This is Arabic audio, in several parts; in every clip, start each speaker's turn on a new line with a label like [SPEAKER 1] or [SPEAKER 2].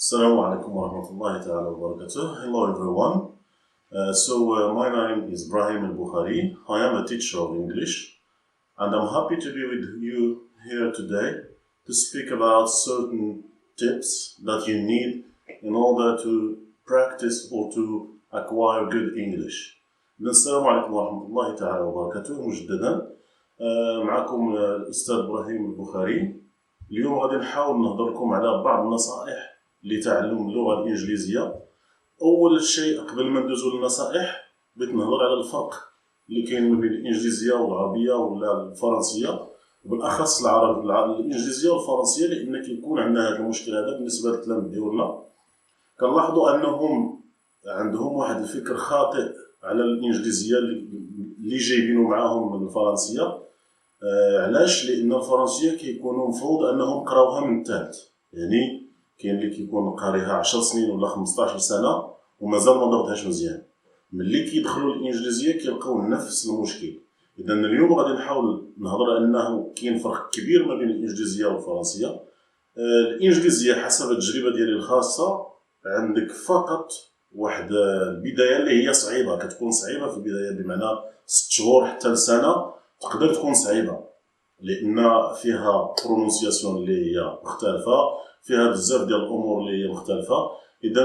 [SPEAKER 1] Assalamu alaikum wa rahmatullahi ta'ala wa barakatuh. Hello everyone. My name is Ibrahim al-Bukhari. I am a teacher of English and I'm happy to be with you here today to speak about certain tips that you need in order to practice or to acquire good English. السلام عليكم ورحمة الله تعالى وبركاته مجددا. معكم الأستاذ ابراهيم البخاري. اليوم غادي نحاول نهضر لكم على بعض النصائح لتعلم اللغة الانجليزية. اول شيء قبل ما ندوزو للنصائح بغيت نهضر على الفرق اللي كاين ما بين الانجليزية والعربية ولا الفرنسية، وبالاخص الانجليزية والفرنسية، لان كيكون عندنا هذا المشكل هذا بالنسبة للتلاميذ ديالنا. كنلاحظوا انهم عندهم واحد الفكر خاطئ على الانجليزية اللي جايبينه معاهم من الفرنسية. علاش؟ لان الفرنسية كيكونوا مفروض انهم قراوها من الثالث، يعني كاين اللي كيكون قاريها 10 سنين ولا 15 سنه ومازال ما ضبطهاش مزيان. ملي كيدخلوا الانجليزيه كيلقاو نفس المشكل. اذا اليوم غادي نحاول نهضر على انه كاين فرق كبير ما بين الانجليزيه والفرنسيه. الانجليزيه حسب التجربه ديالي الخاصه عندك فقط واحد البدايه اللي هي صعيبه، كتكون صعيبه في البدايه، بمعنى 6 شهور حتى لسنه تقدر تكون صعيبه، لان فيها برونونسياسيون اللي هي مختلفه، فيها بزاف ديال الامور اللي هي مختلفه. اذا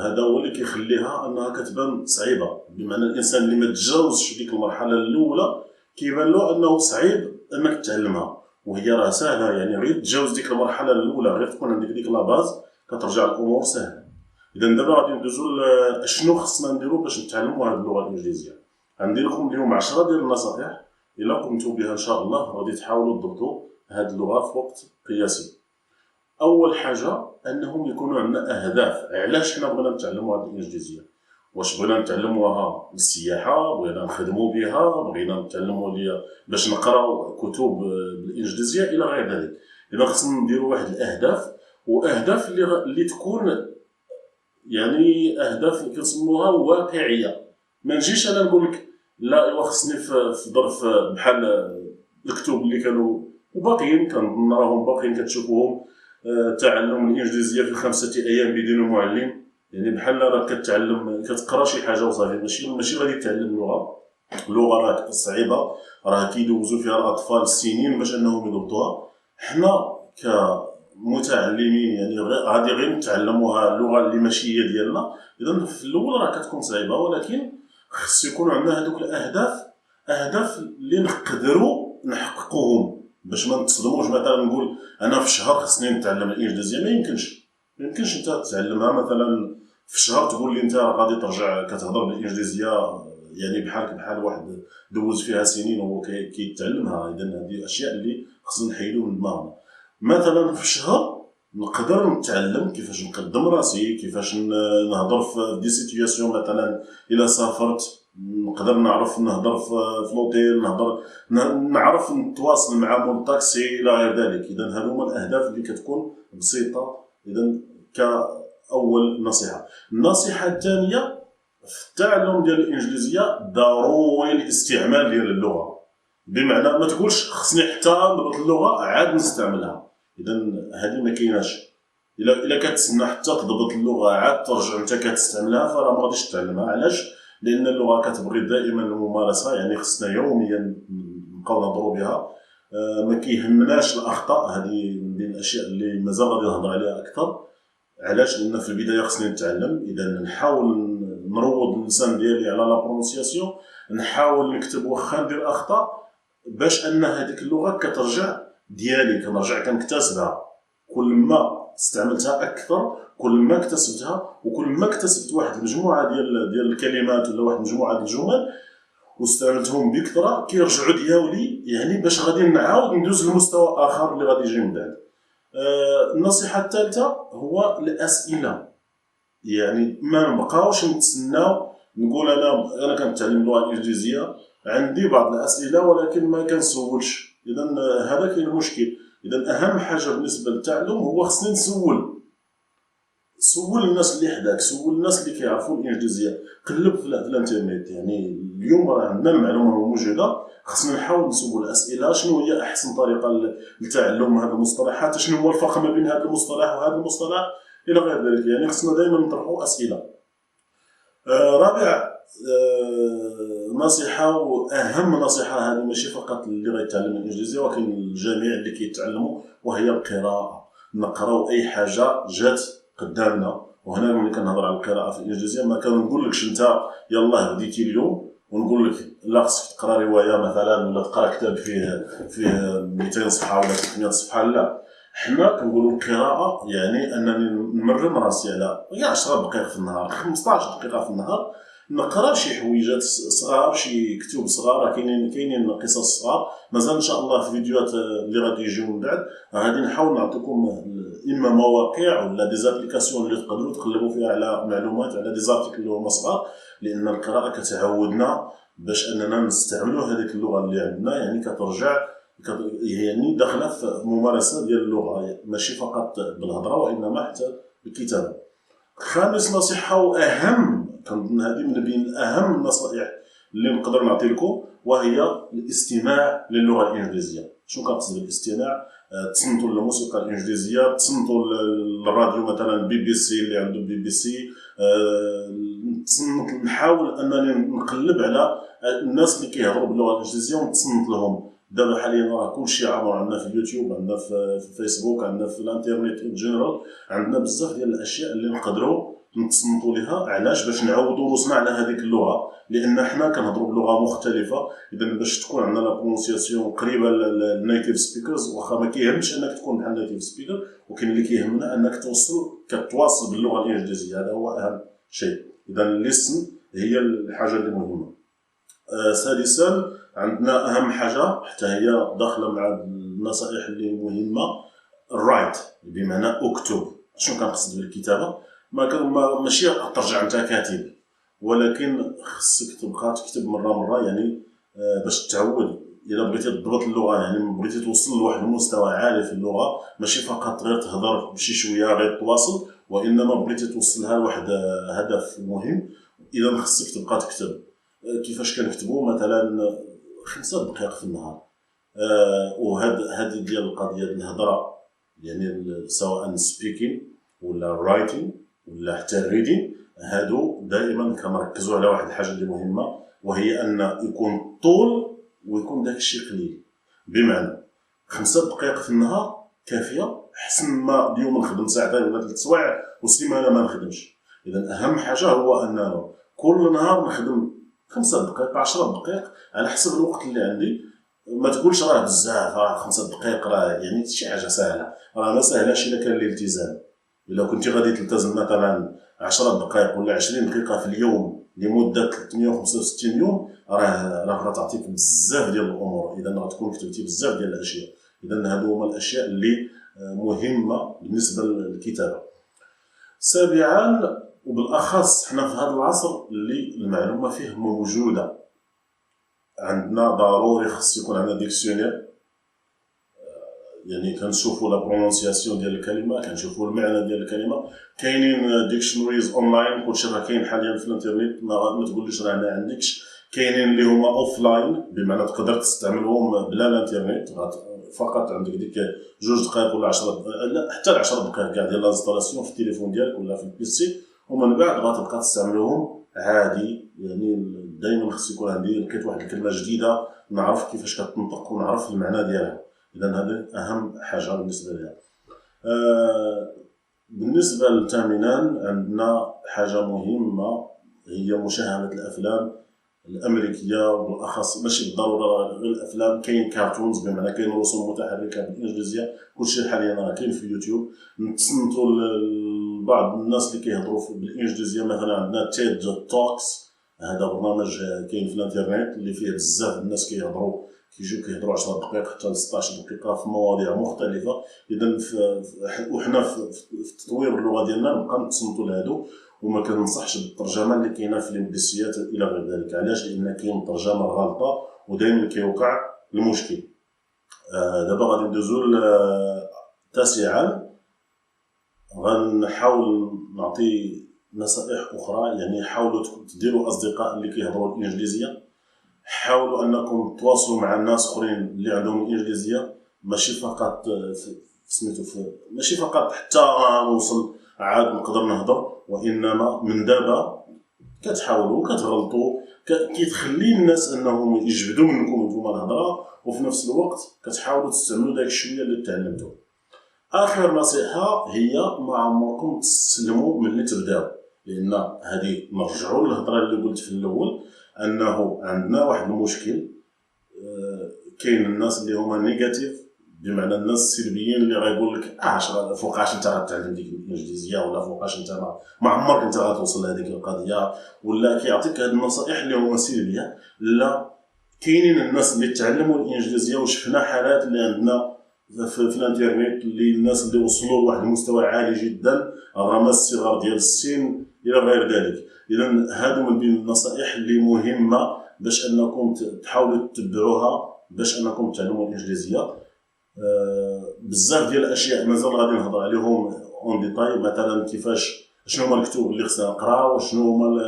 [SPEAKER 1] هذا هو اللي كيخليها انها كتبان صعيبه، بمعنى الانسان اللي ما تجاوزش ديك المرحله الاولى كيبان له انه صعيب انك تعلمها، وهي راه سهله، يعني غير تجاوز ديك المرحله الاولى، غير تكون عندك ديك لا باز كترجع الامور سهله. اذا دابا غادي ندوزو شنو خصنا نديرو باش نتعلموا هذه اللغه الانجليزيه. غندير لكم اليوم 10 ديال النصائح الا قمتوا بها ان شاء الله غادي تحاولوا تضبطوا هذه اللغه في وقت قياسي. اول حاجه انهم يكونوا عندنا اهداف. علاش حنا بغينا نتعلموا هذه الانجليزيه؟ واش بغينا نتعلموها للسياحه، بغينا نخدموا بها، بغينا نتعلموا باش نقراو كتب بالانجليزيه الى غير ذلك. اذا خصنا نديروا واحد الاهداف، واهداف اللي تكون يعني اهداف كنسموها واقعيه. ما نجيش انا نقول لك لا ايوا خصني في ظرف بحال الكتب اللي كانوا وباقيين كنراهم باقيين كتشوفوهم، تعلم الانجليزيه في 5 ايام بدون معلم، يعني بحال راك كتعلم كتقرا شي حاجه وصافي، ماشي غادي تعلم اللغه راه صعيبه، راه كيدوزوا فيها الاطفال سنين باش انهم يضبطوها. حنا كمتعلمين يعني غادي غير نتعلموها اللغه اللي ماشي هي ديالنا. اذا في الاول راه كتكون صعيبه، ولكن خص يكون عندنا هذوك الاهداف اللي نقدروا نحققوهم، باش ما نتصدموش. مثلا نقول انا في شهر خصني نتعلم الانجليزيه، ما يمكنش انت تتعلمها مثلا في شهر تقول لي انت غادي ترجع كتهضر بالانجليزيه يعني بحال واحد دوز فيها سنين وهو كيتعلمها. اذا هذه اشياء اللي خصنا نحيدو من دماغنا. مثلا في شهر نقدر نتعلم كيفاش نقدم راسي، كيفاش نهضر في دي سيتوياسيون. مثلا الا سافرت نقدر نعرف نهضر في لوطيل، نعرف نتواصل مع مول طاكسي الى غير ذلك. اذا هذو هما الاهداف اللي كتكون بسيطه. اذا كاول نصيحه. النصيحه الثانيه في التعلم ديال الانجليزيه ضروري الاستعمال ديال اللغه، بمعنى ما تقولش خصني حتى نضبط اللغه عاد نستعملها. اذا هذه ما كايناش. الا كتسنى حتى تضبط اللغه عاد ترجع انت كتستعملها فراه ما غاديش تعلمها. علاش؟ لان اللغه كتبغي دائما الممارسه، يعني خصنا يوميا نبقاو نهضروا بها. ما كيهمناش الاخطاء، هذه من بين الاشياء اللي مازال غادي نهضر عليها اكثر. علاش؟ لان في البدايه خصني نتعلم. اذا نحاول نروض اللسان ديالي على لا برونسياسيون، نحاول نكتب واخا ندير اخطاء، باش ان هذيك اللغه كترجع ديالي، كنرجع كنكتسبها. كل ما استعملتها اكثر كل ما اكتسبتها، وكل ما اكتسبت واحد المجموعه ديال الكلمات ولا واحد المجموعه ديال الجمل واستعملتهم بكثره كيرجعوا ديالي، يعني باش غادي نعاود ندوز لمستوى اخر اللي غادي يجي من بعد. النصيحه الثالثه هو الاسئله. يعني ما نبقاوش نتسناو نقول انا كنتعلم اللغه الانجليزيه عندي بعض الاسئله ولكن ما كنسولش. اذا هذا كاين مشكل. اذا اهم حاجه بالنسبه للتعلم هو خصني سول الناس اللي حداك، سول الناس اللي كيعرفوا الانجليزيه، قلب في الانترنت. يعني اليوم راه عندنا المعلومه موجوده، خصنا نحاول نسول اسئله. شنو هي احسن طريقه لتعلم هذه المصطلحات؟ شنو هو الفرق ما بين هذا المصطلح وهذا المصطلح؟ الى غير ذلك. يعني خصنا دائما نطرحوا اسئله. رابع نصيحه واهم نصيحه، هذه ماشي فقط اللي غيتعلم الانجليزيه ولكن الجميع اللي كيتعلموا، وهي القراءه. نقراو اي حاجه جات قدامنا. وهنا ملي كنهضر على القراءه في الانجليزيه ما كنقولكش انت يلاه بديتي اليوم ونقول لك لا خصك تقرا روايه مثلا ولا تقرا كتاب فيه 200 صفحه ولا 300 صفحه. لا، حنا كنقولوا القراءه يعني انني نمرن راسي على 10 دقائق في النهار، 15 دقيقه في النهار، نقرا شي حويجات صغار، شي كتب صغار. كاينين قصص صغار. مازال ان شاء الله في فيديوهات اللي غادي يجيو من بعد غادي نحاول نعطيكم اما مواقع ولا دي زابليكاسيون اللي تقدروا تقلبوا فيها على معلومات، على دي زارتيكل اللي هما صغار، لان القراءه كتعودنا باش اننا نستعملوا هذيك اللغه اللي عندنا. يعني كترجع يعني داخله في ممارسه ديال اللغه، ماشي فقط بالهضره وانما حتى بالكتابه. خامس نصيحه واهم، كنظن هذه من بين اهم النصائح اللي نقدر نعطي لكم، وهي الاستماع للغه الانجليزيه. شنو كنقصد بالاستماع؟ تصنتوا الموسيقى الانجليزيه، تصنتوا الراديو مثلا بي سي اللي عنده بي سي. نحاول انني نقلب على الناس اللي كيهضروا باللغه الانجليزيه ونتصنت لهم. دابا حاليا راه كلشي عامر، عندنا في اليوتيوب، عندنا في فيسبوك، عندنا في الانترنت ان جنرال، عندنا بزاف ديال الاشياء اللي نقدروا نتصنتوا لها. علاش؟ باش نعودوا روسنا على هذيك اللغه، لان حنا كنهضروا بلغه مختلفه. اذا باش تكون عندنا لا برونسياسيون قريبه للنيتيف سبيكرز، واخا ما كيهمش انك تكون بحال النيتيف سبيكر، ولكن اللي كيهمنا انك كتواصل باللغه الانجليزيه. هذا هو اهم شيء. اذا الليسن هي الحاجه اللي مهمه. سادسا عندنا اهم حاجه حتى هي داخله مع النصائح اللي مهمه، الرايت، بمعنى اكتب. شنو كنقصد بالكتابه؟ ماشي ترجع انت كاتب، ولكن خصك تبقى تكتب مره يعني باش تعود. الا بغيتي تضبط اللغه، يعني بغيتي توصل لواحد المستوى عالي في اللغه، ماشي فقط غير تهضر بشي شويه غير تواصل، وانما بغيتي توصلها لواحد هدف مهم. اذا خصك تبقى تكتب. كيفاش كنكتبوا؟ مثلا 5 دقائق في النهار. وهذه ديال القضيه ديال الهضره، يعني سواء سبيكين ولا رايتين ولا حتى ريدين، هادو دائما كنركزوا على واحد الحاجه اللي مهمه، وهي ان يكون طول ويكون داك الشيء قليل. بمعنى 5 دقائق في النهار كافيه، حسن ما اليوم نخدم ساعتين ولا 3 سوايع والسيمانه ما نخدمش. اذا اهم حاجه هو اننا كل نهار نخدم 5 دقائق 10 دقائق على حسب الوقت اللي عندي. ما تقولش راه بزاف، راه 5 دقائق راه يعني شي حاجه سهله. راه ما سهلاش الا كان الالتزام. الا كنتي غادي تلتزم مثلا 10 دقائق ولا 20 دقيقه في اليوم لمده 365 يوم، راه تعطيك بزاف ديال الامور. اذا غتكون كتبتي بزاف ديال الاشياء. اذا هادو هما الاشياء اللي مهمه بالنسبه للكتابه. سابعا وبالاخص حنا في هذا العصر اللي المعلومه فيه موجوده، عندنا ضروري خص يكون عندنا ديكسيونير. يعني كنشوفوا لا برونونسياسيون ديال الكلمه، كنشوفوا المعنى ديال الكلمه. كاينين ديكشنريز اونلاين، كلشي راه كاين حاليا في الانترنت، ما تقوليش راه ما عندكش. كاينين اللي هما اوف لاين، بمعنى تقدر تستعملهم بلا الانترنت، فقط عندك ديك 2 دقائق ولا 10 لا حتى 10 دقائق كاع ديال لانستالاسيون في التليفون ديالك ولا في البيسي، ومن بعد غتبقى تستعملهم عادي. يعني دائما خص يكون عندي لقيت واحد الكلمه جديده نعرف كيفاش كتنطق ونعرف المعنى ديالها. اذا هذا اهم حاجه بالنسبه ليها. بالنسبه للثامنان عندنا حاجه مهمه، هي مشاهده الافلام الامريكيه، وبالاخص ماشي بالضروره غير الافلام، كاين كارتونز، بمعنى كاين رسوم متحركه بالانجليزيه. كلشي حاليا راه كاين في اليوتيوب. نتصنتوا لبعض الناس اللي كيهضروا بالانجليزيه، مثلا عندنا تيد توكس، هذا برنامج كاين في الانترنت اللي فيه بزاف الناس كيهضروا، كيهضروا 10 دقائق حتى 16 دقيقه في مواضيع مختلفه. اذا وحنا في تطوير اللغه ديالنا نبقى نتصنتوا لهادو، وما كننصحش بالترجمه اللي كاينه في الامبسيات الى غير ذلك. علاش؟ لان كاين ترجمه غلطه ودائما كيوقع المشكل. دابا غادي ندوزو تاسعا، غنحاول نعطي نصائح اخرى. يعني حاولوا تديروا اصدقاء اللي كيهضروا الانجليزيه، حاولوا انكم تواصلوا مع الناس اخرين اللي عندهم الانجليزيه، ماشي فقط ماشي فقط حتى نوصل عاد نقدر نهضر، وانما من دابا كتحاولوا وكتغلطوا كتخلي الناس انهم يجبدوا منكم نتوما الهضره، وفي نفس الوقت كتحاولوا تستعملوا داك الشويه اللي تعلمتوه. اخر نصيحه هي ما عمركم تسلموا ملي تبداو، لان هذه نرجعوا للهضره اللي قلت في الاول انه عندنا واحد المشكل. كاين الناس اللي هما نيجاتيف، بمعنى الناس السلبيين اللي غايقول لك فوقاش انت غتعلم ديك الانجليزيه، ولا فوقاش انت ما عمرك انت غتوصل لهذيك القضيه، ولا كيعطيك هاد النصائح اللي هما سلبيه. لا، كاينين الناس اللي تعلموا الانجليزيه، وشفنا حالات اللي عندنا في الانترنت اللي الناس اللي وصلوا لواحد المستوى عالي جدا رغم الصغر ديال السن الى غير ذلك. اذا هادو من بين النصائح اللي مهمه باش انكم تحاولوا تتبعوها باش انكم تعلموا الانجليزيه. بزاف ديال الاشياء مازال غادي نهضر عليهم اون ديتاي، مثلا كيفاش شنو هما الكتب اللي خصنا نقراو، وشنو هما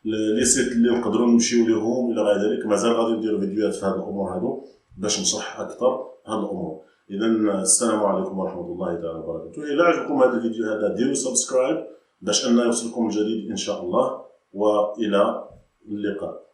[SPEAKER 1] لي سيت اللي نقدروا نمشيو ليهم الى غير ذلك. مازال غادي نديروا فيديوهات في هاد الامور هادو باش نشرح اكثر هاد الامور. اذا السلام عليكم ورحمه الله تعالى وبركاته. الى عجبكم هذا الفيديو هذا ديروا سبسكرايب باش ان يوصلكم الجديد ان شاء الله، والى اللقاء.